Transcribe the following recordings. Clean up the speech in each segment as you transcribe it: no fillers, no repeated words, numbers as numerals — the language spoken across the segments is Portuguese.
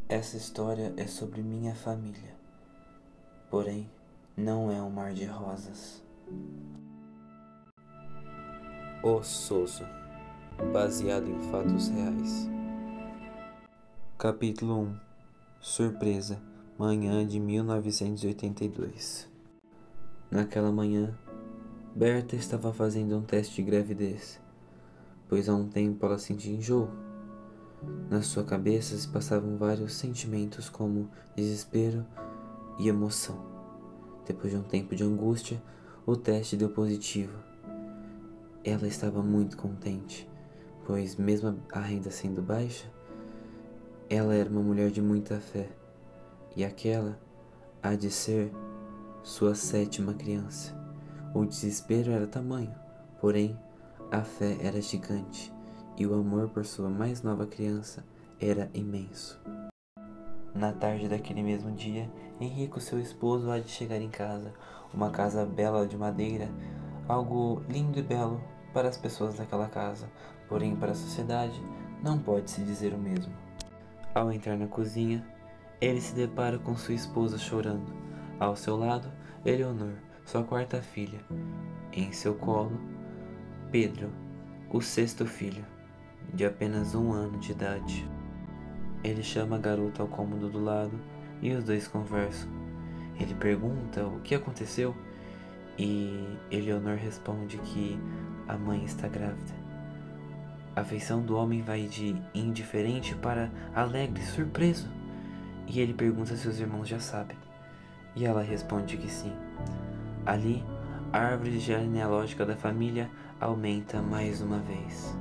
Essa história é sobre minha família, porém não é um mar de rosas. O Soso, baseado em fatos reais. Capítulo 1. Surpresa, manhã de 1982. Naquela manhã, Berta estava fazendo um teste de gravidez, pois há um tempo ela sentia enjoo. Na sua cabeça se passavam vários sentimentos como desespero e emoção. Depois de um tempo de angústia, o teste deu positivo. Ela estava muito contente, pois mesmo a renda sendo baixa, ela era uma mulher de muita fé, e aquela há de ser sua 7ª criança. O desespero era tamanho, porém a fé era gigante, e o amor por sua mais nova criança era imenso. Na tarde daquele mesmo dia, Henrico, seu esposo, há de chegar em casa, uma casa bela de madeira, algo lindo e belo para as pessoas daquela casa, porém para a sociedade não pode se dizer o mesmo. Ao entrar na cozinha, ele se depara com sua esposa chorando. Ao seu lado, Eleonor, sua 4ª filha. Em seu colo, Pedro, o 6º filho, de apenas 1 ano de idade. Ele chama a garota ao cômodo do lado e os dois conversam. Ele pergunta o que aconteceu e Eleonor responde que a mãe está grávida. A feição do homem vai de indiferente para alegre, surpreso. E ele pergunta se os irmãos já sabem. E ela responde que sim. Ali, a árvore genealógica da família aumenta mais uma vez.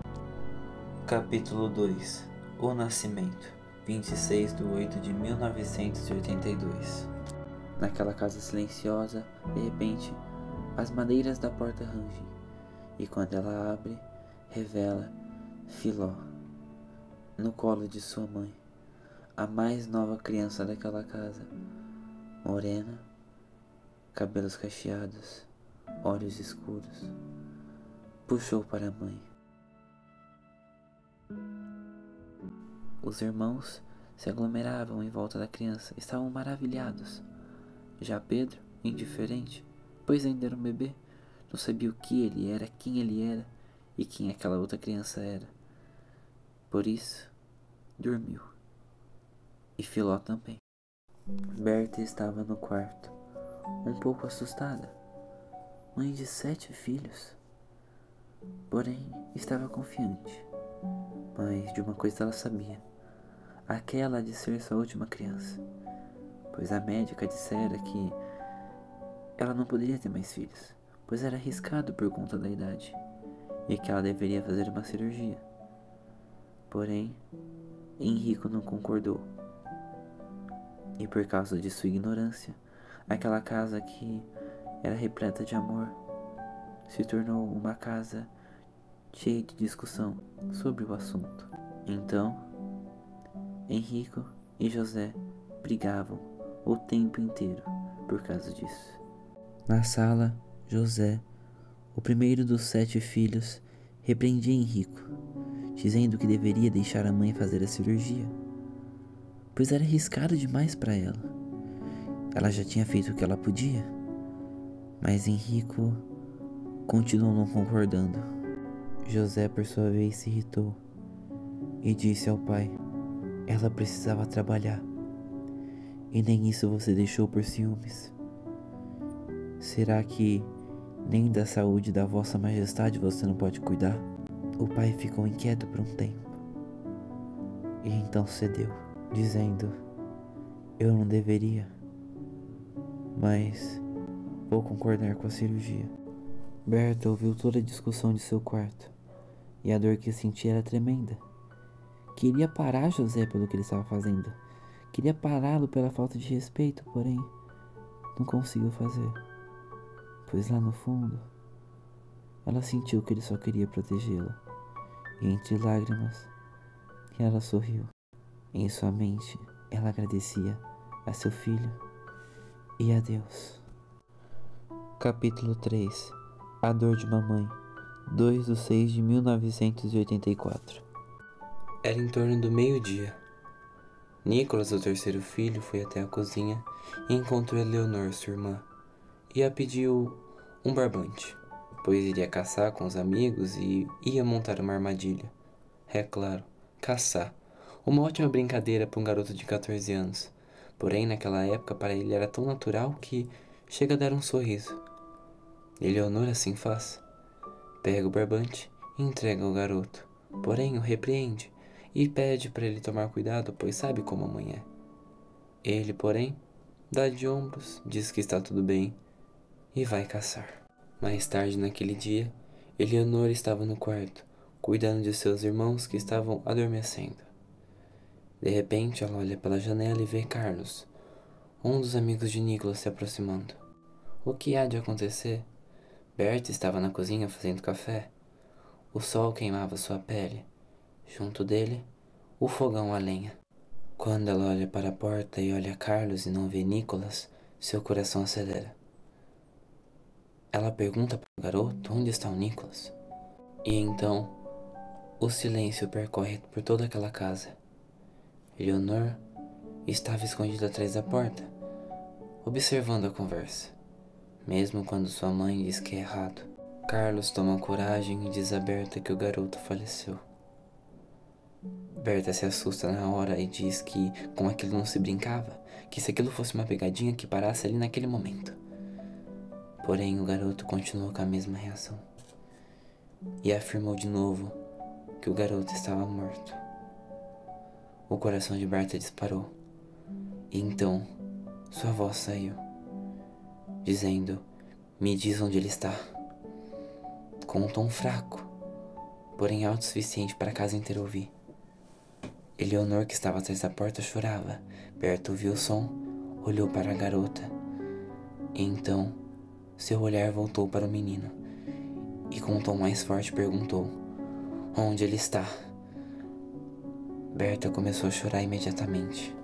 Capítulo 2. O Nascimento, 26/8/1982. Naquela casa silenciosa, de repente, as madeiras da porta rangem, e quando ela abre, revela Filó, no colo de sua mãe, a mais nova criança daquela casa, morena, cabelos cacheados, olhos escuros. Puxou para a mãe. Os irmãos se aglomeravam em volta da criança, estavam maravilhados. Já Pedro, indiferente, pois ainda era um bebê, não sabia o que ele era, quem ele era e quem aquela outra criança era. Por isso, dormiu. E Filó também. Berta estava no quarto, um pouco assustada. Mãe de 7 filhos. Porém, estava confiante. Mas de uma coisa ela sabia. Aquela há de ser sua última criança, pois a médica dissera que ela não poderia ter mais filhos, pois era arriscado por conta da idade, e que ela deveria fazer uma cirurgia. Porém, Henrico não concordou, e por causa de sua ignorância, aquela casa que era repleta de amor se tornou uma casa cheia de discussão sobre o assunto. Então, Henrico e José brigavam o tempo inteiro por causa disso. Na sala, José, o primeiro dos 7 filhos, repreendia Henrico, dizendo que deveria deixar a mãe fazer a cirurgia, pois era arriscado demais para ela. Ela já tinha feito o que ela podia, mas Henrico continuou não concordando. José, por sua vez, se irritou e disse ao pai: ela precisava trabalhar, e nem isso você deixou por ciúmes. Será que nem da saúde da vossa majestade você não pode cuidar? O pai ficou inquieto por um tempo, e então cedeu, dizendo: eu não deveria, mas vou concordar com a cirurgia. Berta ouviu toda a discussão de seu quarto, e a dor que sentia era tremenda. Queria parar José pelo que ele estava fazendo. Queria pará-lo pela falta de respeito, porém não conseguiu fazer, pois lá no fundo ela sentiu que ele só queria protegê-la. E entre lágrimas, ela sorriu. Em sua mente, ela agradecia a seu filho e a Deus. Capítulo 3. A dor de uma mãe, 2/6/1984. Era em torno do meio-dia. Nicolas, o terceiro filho, foi até a cozinha e encontrou Eleonor, sua irmã, e a pediu um barbante, pois iria caçar com os amigos e ia montar uma armadilha. É claro, caçar. Uma ótima brincadeira para um garoto de 14 anos. Porém, naquela época, para ele era tão natural que chega a dar um sorriso. Eleonor assim faz. Pega o barbante e entrega ao garoto. Porém, o repreende e pede para ele tomar cuidado, pois sabe como a mãe é. Ele, porém, dá de ombros, diz que está tudo bem e vai caçar. Mais tarde naquele dia, Eleonor estava no quarto, cuidando de seus irmãos que estavam adormecendo. De repente, ela olha pela janela e vê Carlos, um dos amigos de Nicolas, se aproximando. O que há de acontecer? Berta estava na cozinha fazendo café. O sol queimava sua pele. Junto dele, o fogão a lenha. Quando ela olha para a porta e olha Carlos e não vê Nicolas, seu coração acelera. Ela pergunta para o garoto onde está o Nicolas. E então, o silêncio percorre por toda aquela casa. Eleonor estava escondida atrás da porta, observando a conversa, mesmo quando sua mãe diz que é errado. Carlos toma coragem e diz a Berta que o garoto faleceu. Berta se assusta na hora e diz que com aquilo não se brincava, que se aquilo fosse uma pegadinha que parasse ali naquele momento. Porém, o garoto continuou com a mesma reação e afirmou de novo que o garoto estava morto. O coração de Berta disparou e então sua voz saiu, dizendo: "Me diz onde ele está", com um tom fraco, porém alto o suficiente para a casa inteira ouvir. Eleonor, que estava atrás da porta, chorava. Berta ouviu o som, olhou para a garota. E então, seu olhar voltou para o menino. E com um tom mais forte perguntou: "Onde ele está?" Berta começou a chorar imediatamente.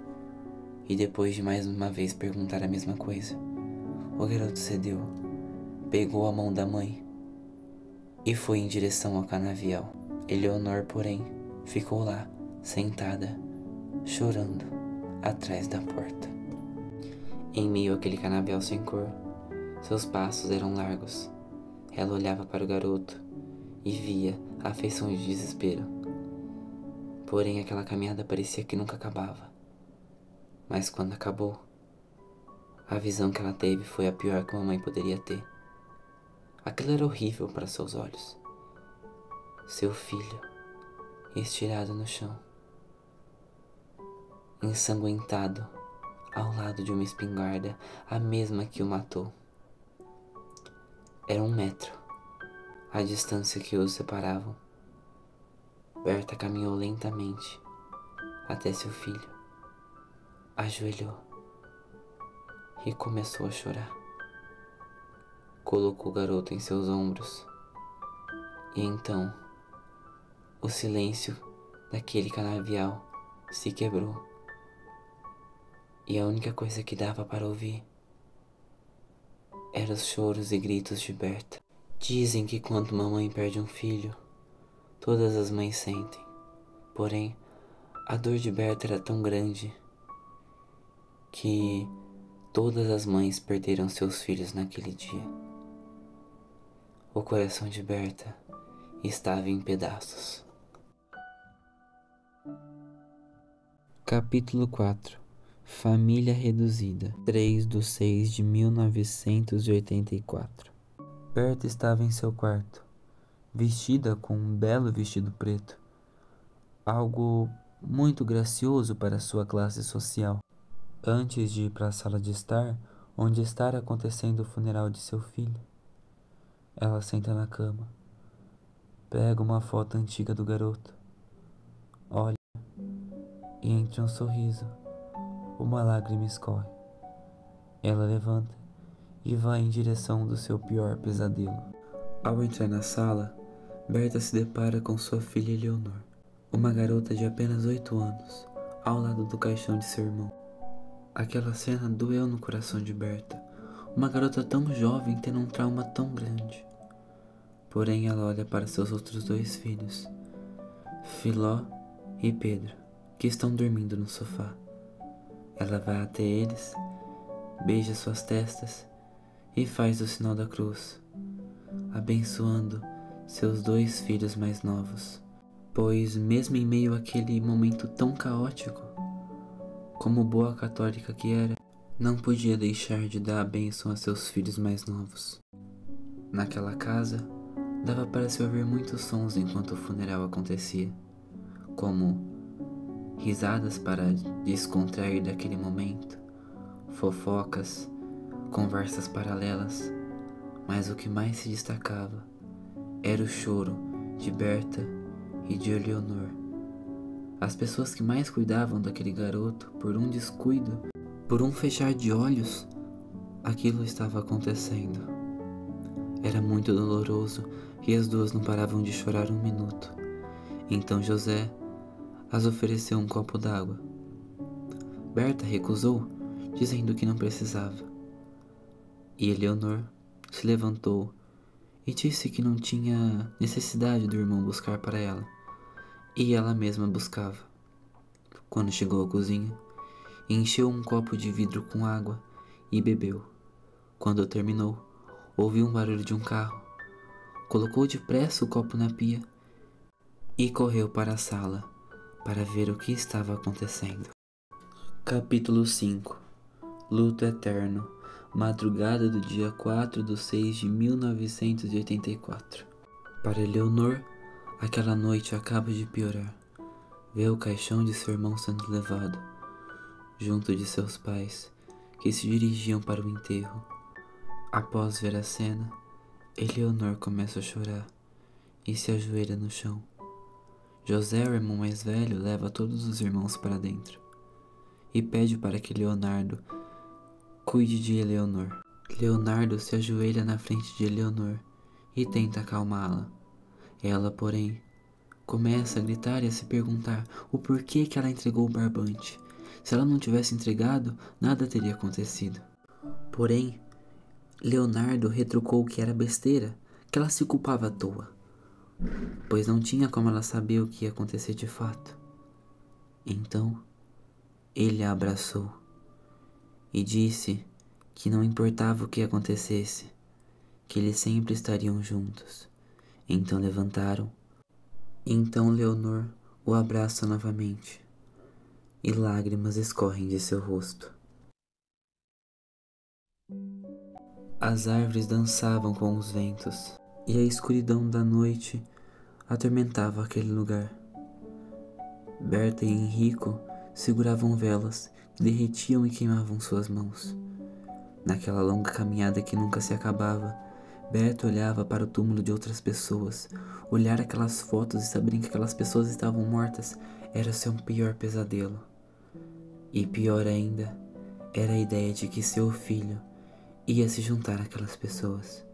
E depois de mais uma vez perguntar a mesma coisa, o garoto cedeu, pegou a mão da mãe e foi em direção ao canavial. Eleonor, porém, ficou lá, sentada, chorando, atrás da porta. Em meio àquele canavial sem cor, seus passos eram largos. Ela olhava para o garoto e via a afeição de desespero. Porém, aquela caminhada parecia que nunca acabava. Mas quando acabou, a visão que ela teve foi a pior que uma mãe poderia ter. Aquilo era horrível para seus olhos. Seu filho, estirado no chão, ensanguentado, ao lado de uma espingarda, a mesma que o matou. Era 1 metro, a distância que os separavam. Berta caminhou lentamente até seu filho, ajoelhou e começou a chorar. Colocou o garoto em seus ombros e então o silêncio daquele canavial se quebrou. E a única coisa que dava para ouvir eram os choros e gritos de Berta. Dizem que quando uma mãe perde um filho, todas as mães sentem. Porém, a dor de Berta era tão grande que todas as mães perderam seus filhos naquele dia. O coração de Berta estava em pedaços. Capítulo 4. Família reduzida. 3/6/1984. Berta estava em seu quarto, vestida com um belo vestido preto, algo muito gracioso para sua classe social. Antes de ir para a sala de estar, onde está acontecendo o funeral de seu filho, ela senta na cama, pega uma foto antiga do garoto, olha e entre um sorriso, uma lágrima escorre. Ela levanta e vai em direção do seu pior pesadelo. Ao entrar na sala, Berta se depara com sua filha Eleonor, uma garota de apenas 8 anos, ao lado do caixão de seu irmão. Aquela cena doeu no coração de Berta, uma garota tão jovem tendo um trauma tão grande. Porém, ela olha para seus outros 2 filhos, Filó e Pedro, que estão dormindo no sofá. Ela vai até eles, beija suas testas e faz o sinal da cruz, abençoando seus 2 filhos mais novos. Pois mesmo em meio àquele momento tão caótico, como boa católica que era, não podia deixar de dar a bênção a seus filhos mais novos. Naquela casa, dava para se ouvir muitos sons enquanto o funeral acontecia, como risadas para descontrair daquele momento, fofocas, conversas paralelas, mas o que mais se destacava era o choro de Berta e de Eleonor. As pessoas que mais cuidavam daquele garoto, por um descuido, por um fechar de olhos, aquilo estava acontecendo. Era muito doloroso e as duas não paravam de chorar um minuto. Então José as ofereceu um copo d'água. Berta recusou, dizendo que não precisava. E Eleonor se levantou e disse que não tinha necessidade do irmão buscar para ela, e ela mesma buscava. Quando chegou à cozinha, encheu um copo de vidro com água e bebeu. Quando terminou, ouviu um barulho de um carro, colocou depressa o copo na pia e correu para a sala para ver o que estava acontecendo. Capítulo 5. Luto Eterno. Madrugada do dia 4/6 de 1984. Para Eleonor, aquela noite acaba de piorar. Vê o caixão de seu irmão sendo levado, junto de seus pais, que se dirigiam para o enterro. Após ver a cena, Eleonor começa a chorar e se ajoelha no chão. José, o irmão mais velho, leva todos os irmãos para dentro e pede para que Leonardo cuide de Eleonor. Leonardo se ajoelha na frente de Eleonor e tenta acalmá-la. Ela, porém, começa a gritar e a se perguntar o porquê que ela entregou o barbante. Se ela não tivesse entregado, nada teria acontecido. Porém, Leonardo retrucou que era besteira, que ela se culpava à toa, pois não tinha como ela saber o que ia acontecer de fato. Então, ele a abraçou e disse que não importava o que acontecesse, que eles sempre estariam juntos. Então levantaram. Então Leonor o abraça novamente e lágrimas escorrem de seu rosto. As árvores dançavam com os ventos e a escuridão da noite atormentava aquele lugar. Berta e Henrico seguravam velas que derretiam e queimavam suas mãos. Naquela longa caminhada que nunca se acabava, Berta olhava para o túmulo de outras pessoas. Olhar aquelas fotos e saber que aquelas pessoas estavam mortas era seu pior pesadelo. E pior ainda, era a ideia de que seu filho ia se juntar àquelas pessoas.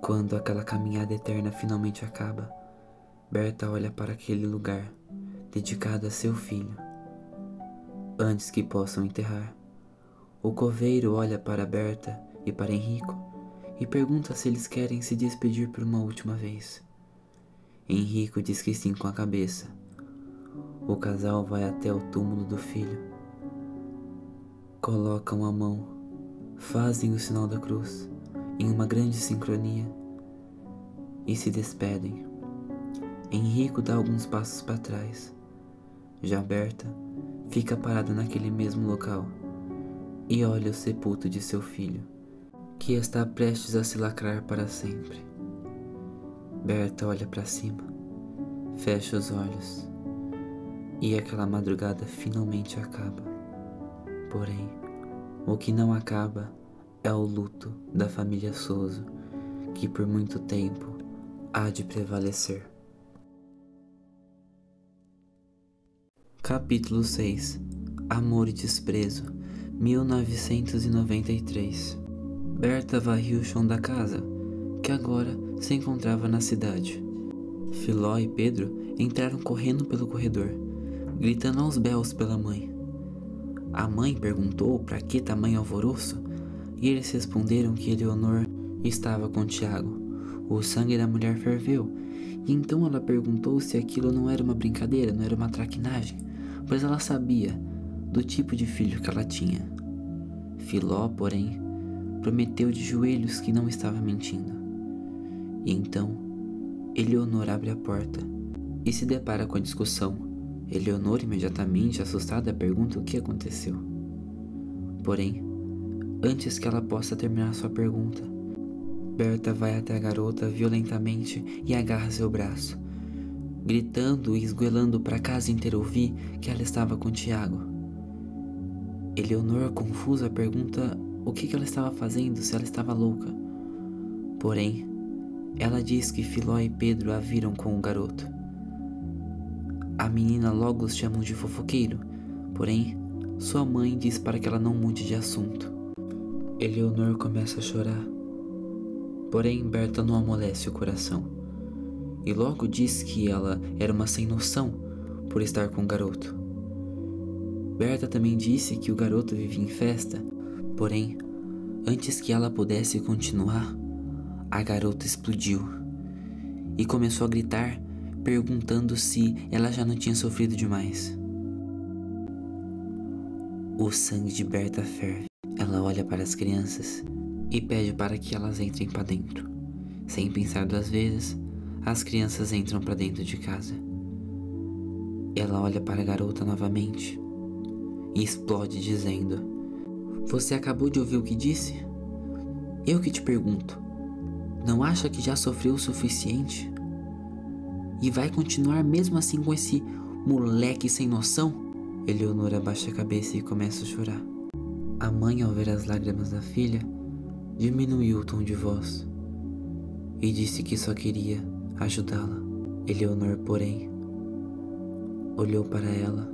Quando aquela caminhada eterna finalmente acaba, Berta olha para aquele lugar dedicado a seu filho. Antes que possam enterrar, o coveiro olha para Berta e para Henrico e pergunta se eles querem se despedir por uma última vez. Henrico diz que sim com a cabeça. O casal vai até o túmulo do filho, colocam a mão, fazem o sinal da cruz em uma grande sincronia e se despedem. Henrico dá alguns passos para trás. Já Berta fica parada naquele mesmo local e olha o sepulcro de seu filho, que está prestes a se lacrar para sempre. Berta olha para cima, fecha os olhos e aquela madrugada finalmente acaba. Porém, o que não acaba é o luto da família Souza, que por muito tempo há de prevalecer. Capítulo 6. Amor e Desprezo, 1993. Berta varria o chão da casa, que agora se encontrava na cidade. Filó e Pedro entraram correndo pelo corredor, gritando aos berros pela mãe. A mãe perguntou para que tamanho alvoroço, e eles responderam que Eleonor estava com Tiago. O sangue da mulher ferveu, e então ela perguntou se aquilo não era uma brincadeira, não era uma traquinagem, pois ela sabia do tipo de filho que ela tinha. Filó, porém, prometeu de joelhos que não estava mentindo. E então, Eleonor abre a porta e se depara com a discussão. Eleonor, imediatamente assustada, pergunta o que aconteceu. Porém, antes que ela possa terminar sua pergunta, Berta vai até a garota violentamente e agarra seu braço, gritando e esgoelando para a casa inteira ouvir que ela estava com Tiago. Eleonor, confusa, pergunta o que ela estava fazendo, se ela estava louca. Porém, ela diz que Filó e Pedro a viram com o garoto. A menina logo os chama de fofoqueiro, porém, sua mãe diz para que ela não mude de assunto. Eleonor começa a chorar, porém Berta não amolece o coração, e logo diz que ela era uma sem noção por estar com o garoto. Berta também disse que o garoto vivia em festa, porém, antes que ela pudesse continuar, a garota explodiu e começou a gritar, perguntando se ela já não tinha sofrido demais. O sangue de Berta ferve. Ela olha para as crianças e pede para que elas entrem para dentro. Sem pensar duas vezes, as crianças entram para dentro de casa. Ela olha para a garota novamente e explode dizendo: "Você acabou de ouvir o que disse? Eu que te pergunto, não acha que já sofreu o suficiente? E vai continuar mesmo assim com esse moleque sem noção?" Eleonor abaixa a cabeça e começa a chorar. A mãe, ao ver as lágrimas da filha, diminuiu o tom de voz e disse que só queria ajudá-la. Eleonor, porém, olhou para ela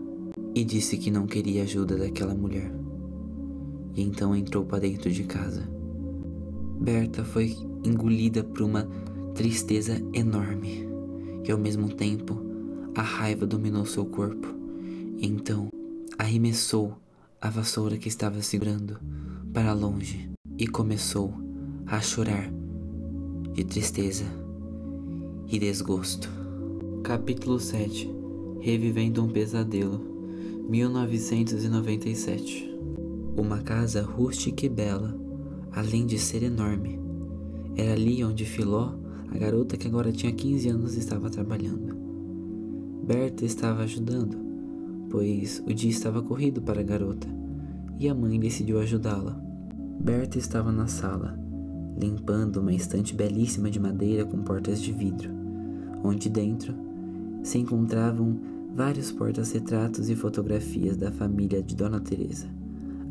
e disse que não queria ajuda daquela mulher. E então entrou para dentro de casa. Berta foi engolida por uma tristeza enorme e ao mesmo tempo a raiva dominou seu corpo. Então arremessou a vassoura que estava segurando para longe e começou a chorar de tristeza e desgosto. Capítulo 7. Revivendo um pesadelo. 1997. Uma casa rústica e bela, além de ser enorme. Era ali onde Filó, a garota que agora tinha 15 anos, estava trabalhando. Berta estava ajudando, pois o dia estava corrido para a garota, e a mãe decidiu ajudá-la. Berta estava na sala, limpando uma estante belíssima de madeira com portas de vidro, onde dentro se encontravam vários portas-retratos e fotografias da família de Dona Teresa,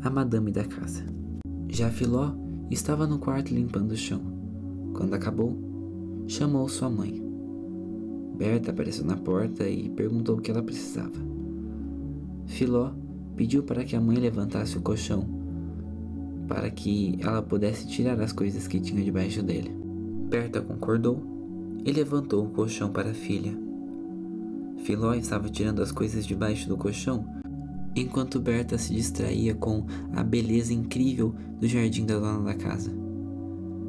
a madame da casa. Já Filó estava no quarto limpando o chão. Quando acabou, chamou sua mãe. Berta apareceu na porta e perguntou o que ela precisava. Filó pediu para que a mãe levantasse o colchão, para que ela pudesse tirar as coisas que tinha debaixo dele. Berta concordou e levantou o colchão para a filha. Filó estava tirando as coisas debaixo do colchão, enquanto Berta se distraía com a beleza incrível do jardim da dona da casa.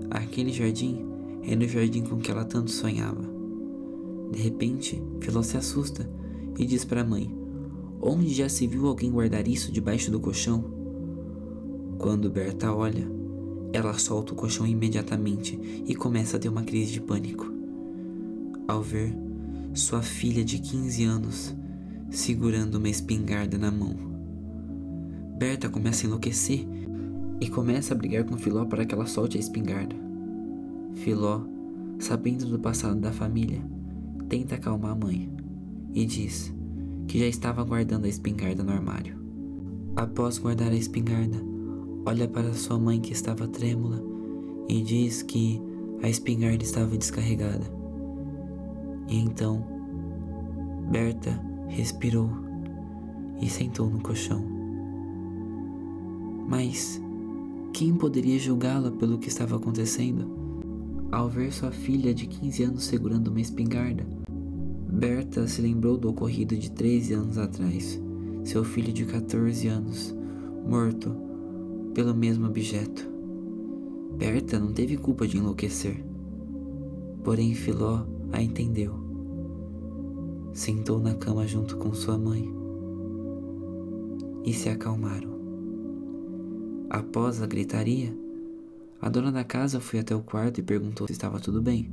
Aquele jardim era o jardim com que ela tanto sonhava. De repente, Filó se assusta e diz para a mãe: "Onde já se viu alguém guardar isso debaixo do colchão?" Quando Berta olha, ela solta o colchão imediatamente e começa a ter uma crise de pânico, ao ver sua filha de 15 anos segurando uma espingarda na mão. Berta começa a enlouquecer e começa a brigar com Filó para que ela solte a espingarda. Filó, sabendo do passado da família, tenta acalmar a mãe e diz que já estava guardando a espingarda no armário. Após guardar a espingarda, olha para sua mãe, que estava trêmula, e diz que a espingarda estava descarregada. E então Berta respirou e sentou no colchão. Mas quem poderia julgá-la pelo que estava acontecendo? Ao ver sua filha de 15 anos segurando uma espingarda, Berta se lembrou do ocorrido de 13 anos atrás, seu filho de 14 anos, morto pelo mesmo objeto. Berta não teve culpa de enlouquecer, porém Filó a entendeu. Sentou na cama junto com sua mãe e se acalmaram. Após a gritaria, a dona da casa foi até o quarto e perguntou se estava tudo bem.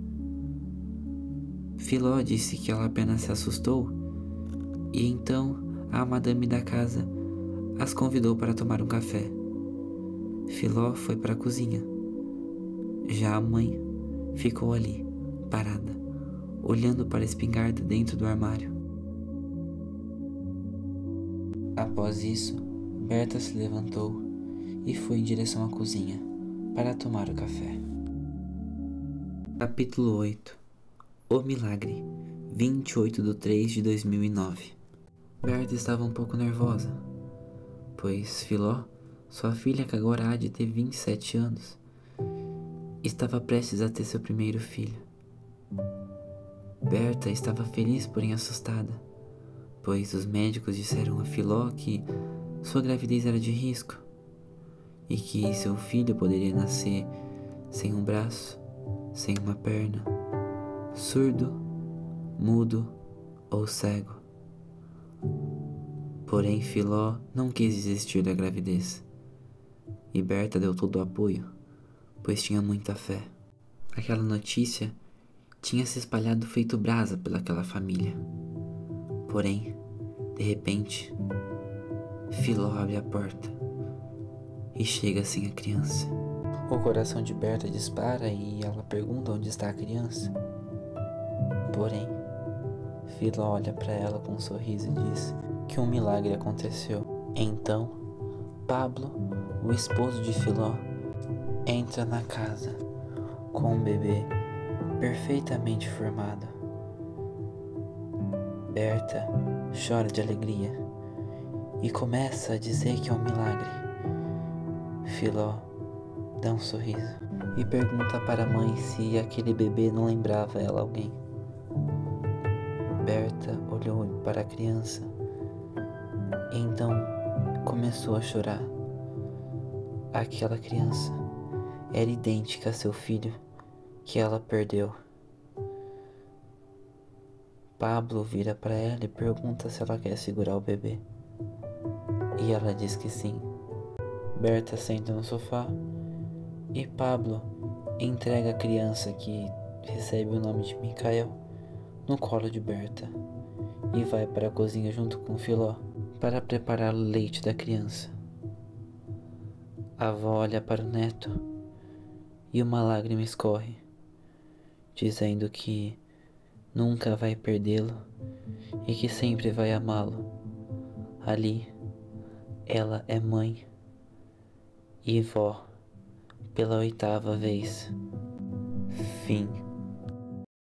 Filó disse que ela apenas se assustou e então a madame da casa as convidou para tomar um café. Filó foi para a cozinha. Já a mãe ficou ali, parada, olhando para a espingarda dentro do armário. Após isso, Berta se levantou e foi em direção à cozinha para tomar o café. Capítulo 8. O Milagre, 28/3/2009. Berta estava um pouco nervosa, pois Filó, sua filha que agora há de ter 27 anos, estava prestes a ter seu primeiro filho. Berta estava feliz, porém assustada, pois os médicos disseram a Filó que sua gravidez era de risco e que seu filho poderia nascer sem um braço, sem uma perna, surdo, mudo ou cego. Porém, Filó não quis desistir da gravidez e Berta deu todo o apoio, pois tinha muita fé. Aquela notícia tinha se espalhado feito brasa pelaquela família. Porém, de repente, Filó abre a porta e chega sem a criança. O coração de Berta dispara e ela pergunta onde está a criança. Porém, Filó olha para ela com um sorriso e diz que um milagre aconteceu. Então, Pablo, o esposo de Filó, entra na casa com um bebê perfeitamente formado. Berta chora de alegria e começa a dizer que é um milagre. Filó dá um sorriso e pergunta para a mãe se aquele bebê não lembrava ela alguém. Berta olhou para a criança e então começou a chorar. Aquela criança era idêntica a seu filho que ela perdeu. Pablo vira para ela e pergunta se ela quer segurar o bebê. E ela diz que sim. Berta senta no sofá e Pablo entrega a criança, que recebe o nome de Micael, no colo de Berta e vai para a cozinha junto com Filó para preparar o leite da criança. A avó olha para o neto e uma lágrima escorre, dizendo que nunca vai perdê-lo e que sempre vai amá-lo. Ali, ela é mãe e vó pela 8ª vez. Fim.